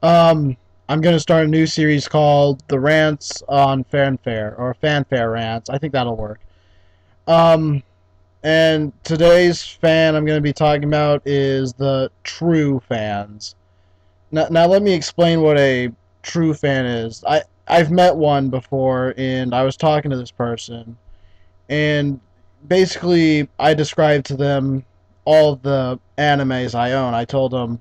Um, I'm gonna start a new series called the Rants on Fanfare or Fanfare Rants. I think that'll work. Um, and today's fan I'm gonna be talking about is the true fans. Now let me explain what a true fan is. I've met one before, and I was talking to this person, and basically I described to them all of the animes I own. I told them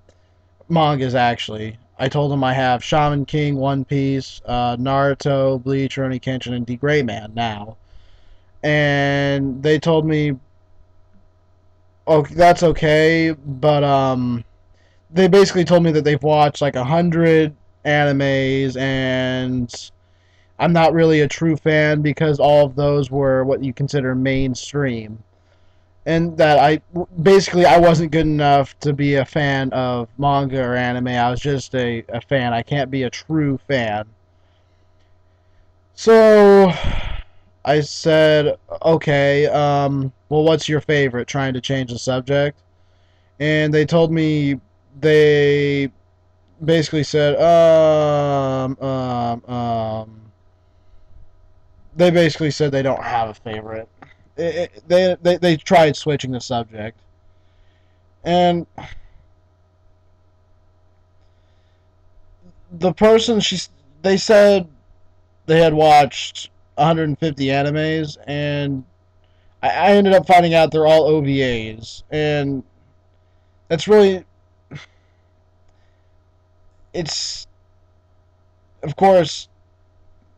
mangas actually. I told them I have Shaman King, One Piece, Naruto, Bleach, Rurouni Kenshin, and D Gray Man now, and they told me, "Oh, that's okay," but they basically told me that they've watched like 100 animes, and I'm not really a true fan because all of those were what you consider mainstream. And that I wasn't good enough to be a fan of manga or anime. I was just a fan. I can't be a true fan. So I said, okay, well, what's your favorite? Trying to change the subject. And they told me they basically said, they basically said they don't have a favorite. They tried switching the subject. And the person they said they had watched 150 animes, and I ended up finding out they're all OVAs, and that's really it's of course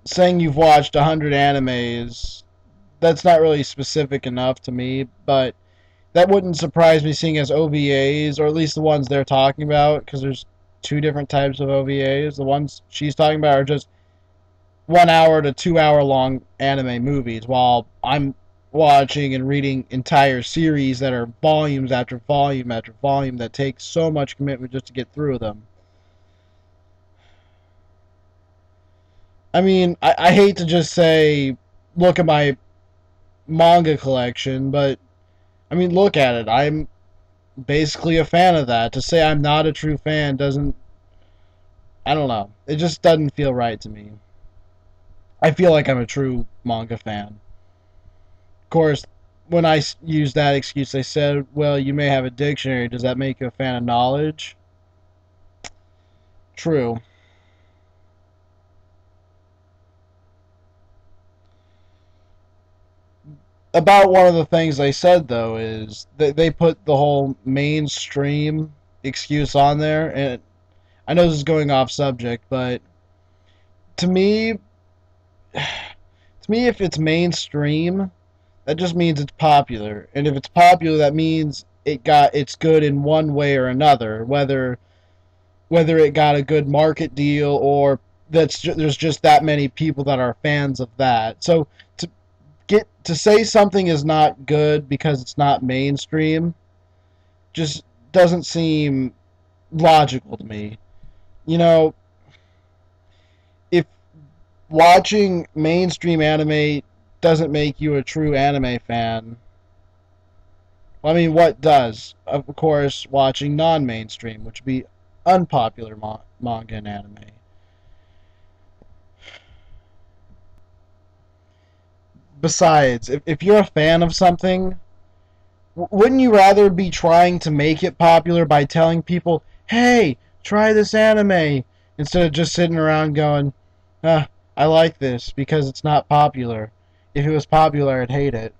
saying you've watched 100 animes. That's not really specific enough to me, but that wouldn't surprise me seeing as OVAs, or at least the ones they're talking about, because there's two different types of OVAs. The ones she's talking about are just 1 hour to 2 hour long anime movies, while I'm watching and reading entire series that are volumes after volume after volume that take so much commitment just to get through them. I mean, I hate to just say, look at my manga collection, but I mean, look at it. I'm basically a fan of that. To say I'm not a true fan doesn't, I don't know. It just doesn't feel right to me. I feel like I'm a true manga fan. Of course, when I used that excuse, they said, well, you may have a dictionary. Does that make you a fan of knowledge? True. About one of the things they said, though, is that they put the whole mainstream excuse on there. And I know this is going off subject, but to me, if it's mainstream, that just means it's popular. And if it's popular, that means it's good in one way or another, whether it got a good market deal or there's just that many people that are fans of that. So to get to say something is not good because it's not mainstream just doesn't seem logical to me. You know, if watching mainstream anime doesn't make you a true anime fan, well, I mean, what does? Of course, watching non-mainstream, which would be unpopular manga and anime. Besides, if you're a fan of something, wouldn't you rather be trying to make it popular by telling people, hey, try this anime, instead of just sitting around going, I like this because it's not popular. If it was popular, I'd hate it.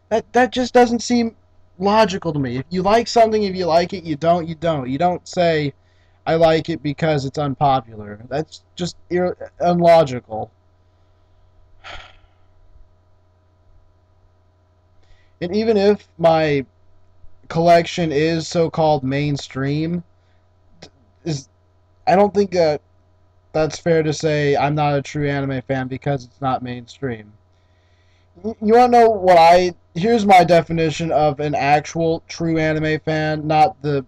That just doesn't seem logical to me. If you like something, if you like it, you don't, you don't. You don't say, I like it because it's unpopular. That's just unlogical. And even if my collection is so-called mainstream, is I don't think that's fair to say I'm not a true anime fan because it's not mainstream. You want to know what here's my definition of an actual true anime fan, not the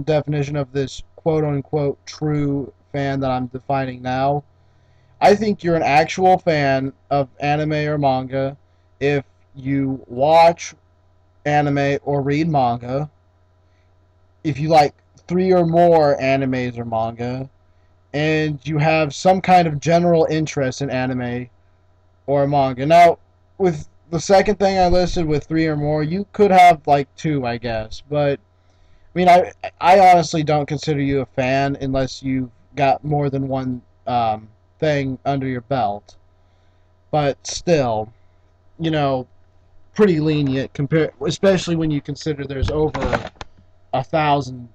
definition of this quote unquote true fan that I'm defining now. I think you're an actual fan of anime or manga if you watch anime or read manga, if you like three or more animes or manga, and you have some kind of general interest in anime or manga. Now, with the second thing I listed with three or more, you could have like two, I guess. But I mean, I honestly don't consider you a fan unless you've got more than one thing under your belt. But still, you know, pretty lenient compared, especially when you consider there's over 1,000.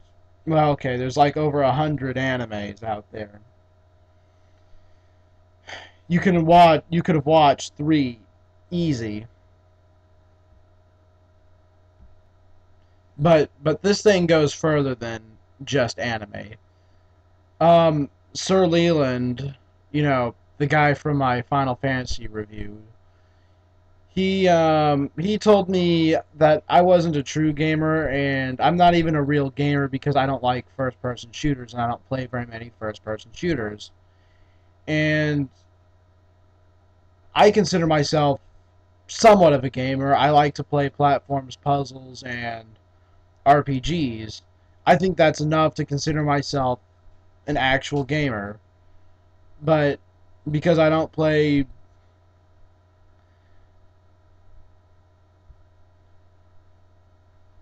Well, okay, there's like over 100 animes out there. You could have watched three easy. But this thing goes further than just anime. Sir Leland, the guy from my Final Fantasy review, he told me that I wasn't a true gamer, and I'm not even a real gamer because I don't like first person shooters and I don't play very many first person shooters. And I consider myself somewhat of a gamer. I like to play platforms, puzzles, and RPGs. I think that's enough to consider myself an actual gamer. But because I don't play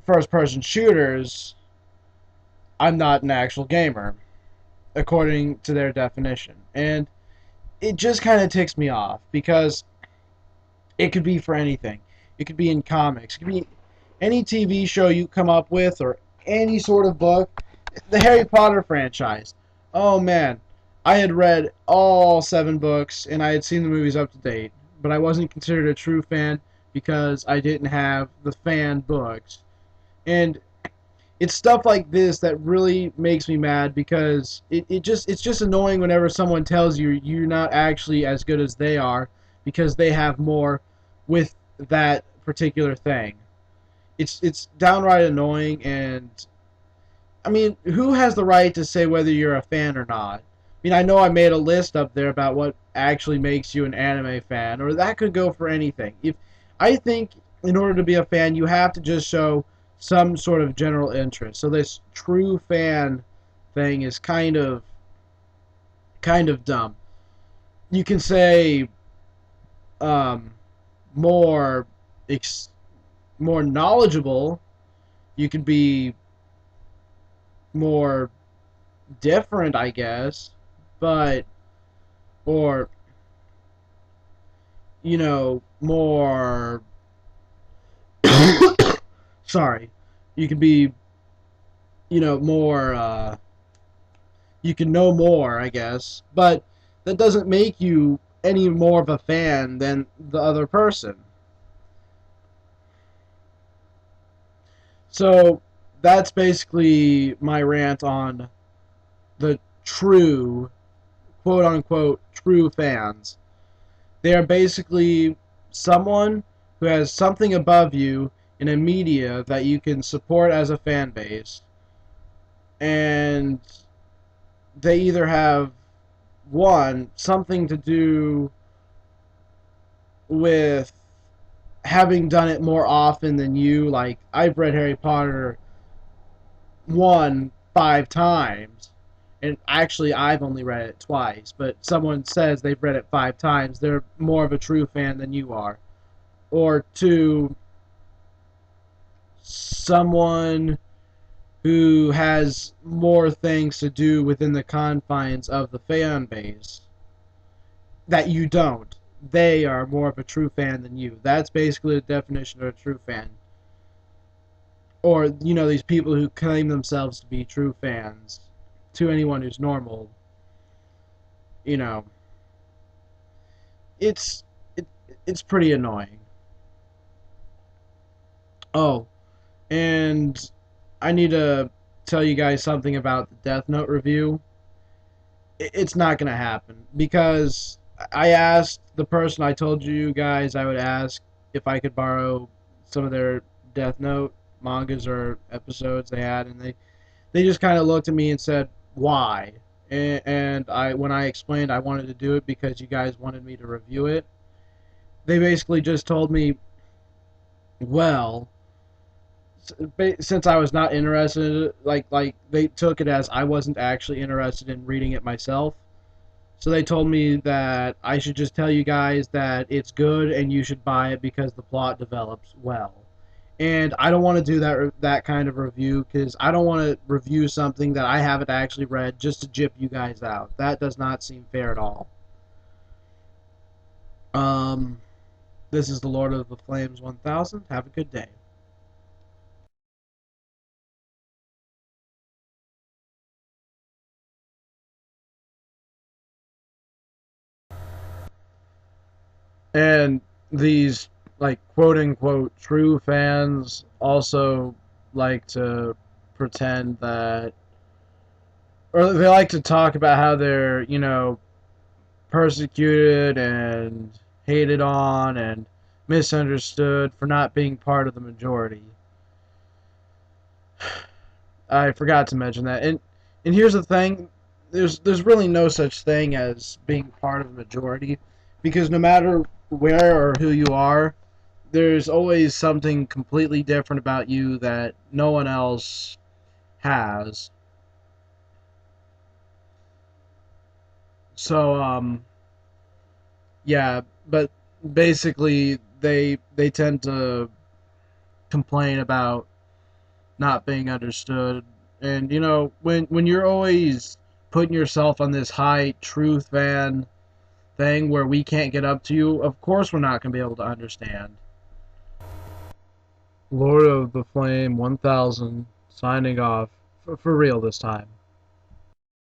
first person shooters, I'm not an actual gamer, according to their definition. And it just kind of ticks me off because it could be for anything. It could be in comics, it could be any TV show you come up with, or any sort of book. The Harry Potter franchise. Oh man, I had read all 7 books and I had seen the movies up to date, but I wasn't considered a true fan because I didn't have the fan books. And it's stuff like this that really makes me mad because it's just annoying whenever someone tells you you're not actually as good as they are because they have more with that particular thing. It's downright annoying. And I mean, who has the right to say whether you're a fan or not? I mean, I know I made a list up there about what actually makes you an anime fan, or that could go for anything. If I think in order to be a fan, you have to just show some sort of general interest. So this true fan thing is kind of dumb. You can say um, more more knowledgeable. You can be more different, I guess, but or more. Sorry, you can be more. You can know more, I guess, but that doesn't make you any more of a fan than the other person. So that's basically my rant on the true, quote unquote, true fans. They are basically someone who has something above you in a media that you can support as a fan base, and they either have one something to do with having done it more often than you. Like, I've read Harry Potter 5 times, and actually I've only read it twice, but someone says they've read it 5 times, they're more of a true fan than you are. Or two, someone who has more things to do within the confines of the fan base that you don't. They are more of a true fan than you. That's basically the definition of a true fan. Or, these people who claim themselves to be true fans. To anyone who's normal, you know, it's it, it's pretty annoying. Oh, and I need to tell you guys something about the Death Note review. It's not gonna happen because I asked the person I told you guys I would ask if I could borrow some of their Death Note mangas or episodes they had, and they just kind of looked at me and said, "Why?" And when I explained I wanted to do it because you guys wanted me to review it, they basically just told me, "Well, since I was not interested, like they took it as I wasn't actually interested in reading it myself. So they told me that I should just tell you guys that it's good and you should buy it because the plot develops well. And I don't want to do that kind of review because I don't want to review something that I haven't actually read just to jip you guys out. That does not seem fair at all. Um, this is the Lord of the Flames 1000. Have a good day. And these like quote unquote true fans also like to pretend that, or they like to talk about how they're, persecuted and hated on and misunderstood for not being part of the majority. I forgot to mention that. And here's the thing, there's really no such thing as being part of a majority, because no matter where or who you are, there's always something completely different about you that no one else has. So yeah, but basically they tend to complain about not being understood. And when you're always putting yourself on this high truth van thing where we can't get up to you, of course we're not going to be able to understand. Lord of the Flame 1000 signing off for real this time.